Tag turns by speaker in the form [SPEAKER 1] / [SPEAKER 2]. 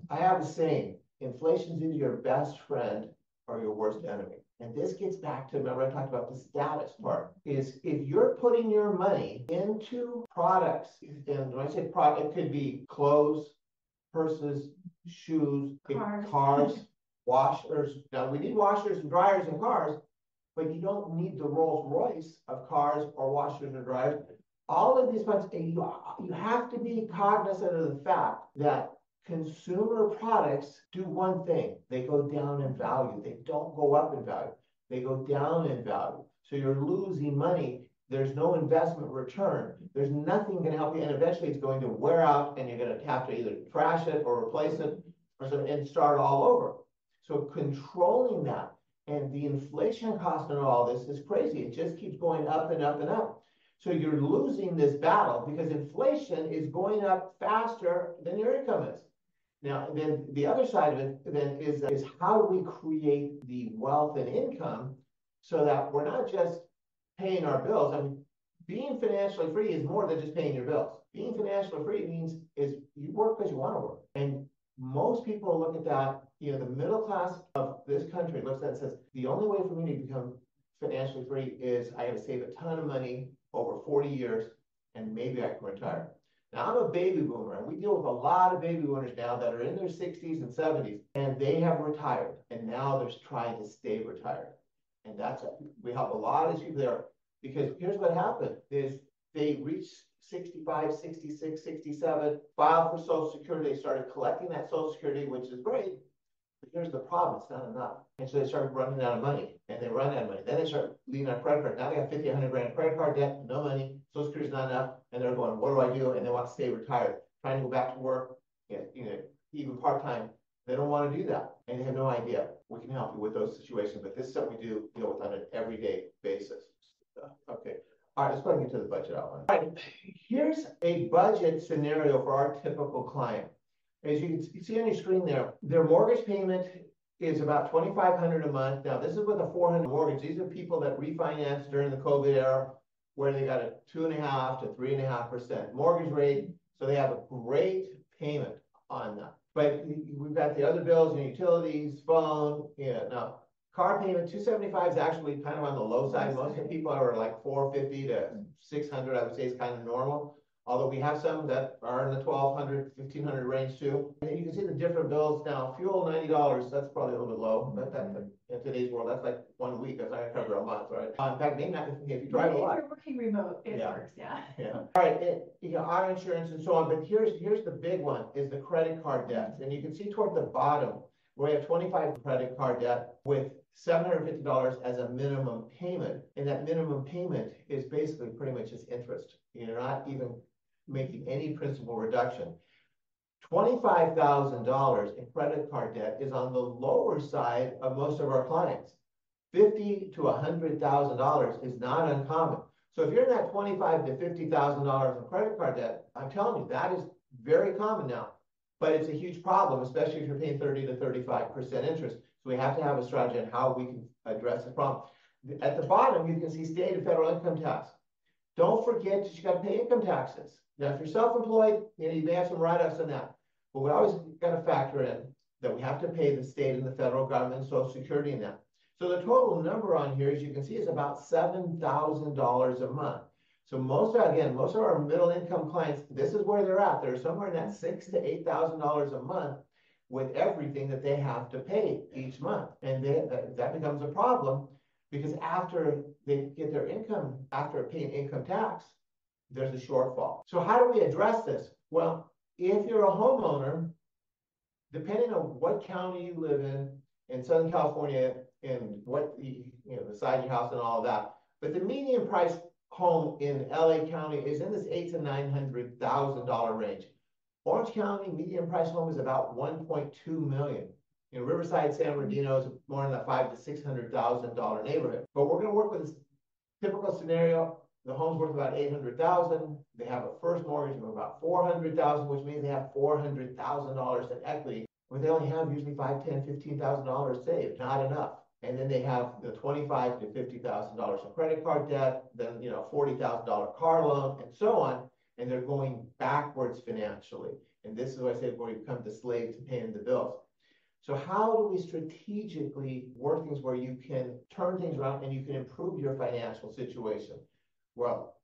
[SPEAKER 1] I have a saying, inflation's either your best friend or your worst enemy. And this gets back to, remember I talked about the status part, is if you're putting your money into products, and when I say product, it could be clothes, purses, shoes, cars, washers. Now we need washers and dryers in cars, but you don't need the Rolls Royce of cars or washers or dryers. All of these funds, you have to be cognizant of the fact that consumer products do one thing. They go down in value. They don't go up in value. They go down in value. So you're losing money. There's no investment return. There's nothing going to help you. And eventually it's going to wear out and you're going to have to either trash it or replace it or something and start all over. So controlling that and the inflation cost and all this is crazy. It just keeps going up and up and up. So you're losing this battle because inflation is going up faster than your income is. Now, then the other side of it then is how do we create the wealth and income so that we're not just paying our bills. I mean, being financially free is more than just paying your bills. Being financially free means is you work because you want to work. And most people look at that, the middle class of this country looks at it and says, the only way for me to become financially free is I got to save a ton of money over 40 years and maybe I can retire. Now, I'm a baby boomer, and we deal with a lot of baby boomers now that are in their 60s and 70s, and they have retired, and now they're trying to stay retired. And we help a lot of these people there because here's what happened is they reached 65, 66, 67, filed for Social Security. They started collecting that Social Security, which is great. But here's the problem, it's not enough. And so they started running out of money and they run out of money. Then they start leaning on credit card. Now they have 50, 100 grand credit card debt, no money, Social Security's not enough. And they're going, what do I do? And they want to stay retired, trying to go back to work, even part-time. They don't want to do that. And they have no idea. We can help you with those situations, but this is something we deal with on an everyday basis. Okay. All right, let's go ahead and get to the budget outline. All right, here's a budget scenario for our typical client. As you can see on your screen there, their mortgage payment is about $2,500 a month. Now, this is with a 400 mortgage. These are people that refinanced during the COVID era where they got a 2.5% to 3.5% mortgage rate. So they have a great payment on that. But we've got the other bills and utilities, phone, now car payment, $275 is actually kind of on the low side. Most of the people are like $450 to $600, I would say is kind of normal. Although we have some that are in the $1,200, $1,500 range too. And you can see the different bills now. Fuel, $90, that's probably a little bit low. But in today's world, that's like 1 week. That's not going to cover a month, right? In fact, maybe not if you drive a lot.
[SPEAKER 2] If you're working remote, it works, yeah.
[SPEAKER 1] All right, auto insurance and so on. But here's the big one, is the credit card debts. And you can see toward the bottom, where we have 25 credit card debt with $750 as a minimum payment. And that minimum payment is basically pretty much just interest. You're not even making any principal reduction. $25,000 in credit card debt is on the lower side of most of our clients. $50,000 to $100,000 is not uncommon. So if you're in that $25,000 to $50,000 in credit card debt, I'm telling you, that is very common now. But it's a huge problem, especially if you're paying 30 to 35% interest. So we have to have a strategy on how we can address the problem. At the bottom, you can see state and federal income tax. Don't forget that you got to pay income taxes. Now, if you're self-employed, you may have some write-offs on that. But we always got to factor in that we have to pay the state and the federal government Social Security in that. So the total number on here, as you can see, is about $7,000 a month. So most of our middle income clients, this is where they're at. They're somewhere in that $6,000 to $8,000 a month with everything that they have to pay each month. And that becomes a problem because after they get their income, after paying income tax, there's a shortfall. So how do we address this? Well, if you're a homeowner, depending on what county you live in Southern California, and what the size of your house and all of that, but the median price home in LA County is in this $800,000 to $900,000 range. Orange County median price home is about $1.2 million. In Riverside, San Bernardino is more in the $500,000 to $600,000 neighborhood. But we're going to work with this typical scenario. The home's worth about $800,000. They have a first mortgage of about $400,000, which means they have $400,000 in equity. But they only have usually $5,000, $10,000, $15,000 saved. Not enough. And then they have the $25,000 to $50,000 in credit card debt, then $40,000 car loan, and so on. And they're going backwards financially. And this is what I said, where you become the slave to paying the bills. So how do we strategically work things where you can turn things around and you can improve your financial situation? Well,